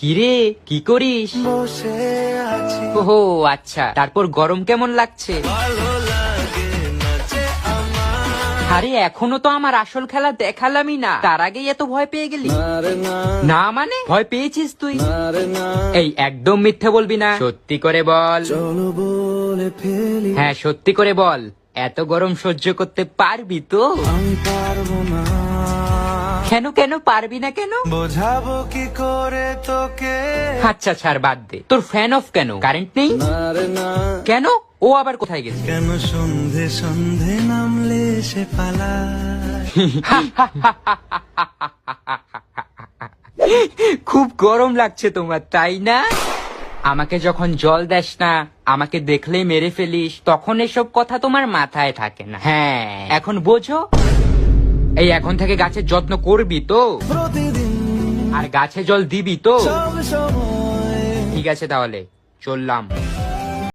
কিরে, কি করিস? বসে আছি, ওহো আচ্ছা, তারপর গরম কেমন লাগছে? ভালো লাগে না যে আমার। আরে এখনো তো আমার আসল খেলা দেখালামই না, তার আগেই এত ভয় পেয়ে গেলি? না রে না, না মানে ভয় পেয়েছিস তুই? না রে না, এই একদম মিথ্যে বলবি না, সত্যি করে বল। চলো বলে ফেলি, হ্যাঁ সত্যি করে বল, এত গরম সহ্য করতে পারবি তো? আমি পারবো না। কেন কেন পারবি না কেন? বোঝাবো কি করে তোকে, আচ্ছা ছাড়, বাদ দে। তোর ফ্যান অফ কেন? কারেন্ট নেই? না রে না, কেন? ও আবার কোথায় গেছে? কেন সন্ধে সন্ধে নামলে সে পালায়। খুব গরম লাগছে তোমার, তাই না? আমাকে যখন জল দেস না, আমাকে দেখলেই মেরে ফেলিস, তখন এসব কথা তোমার মাথায় থাকে না। হ্যাঁ এখন বোঝো। এই এখন থেকে গাছের যত্ন করবি তো? প্রতিদিন আর গাছে জল দিবি তো? সব সময় ঠিক আছে তাহলে চললাম।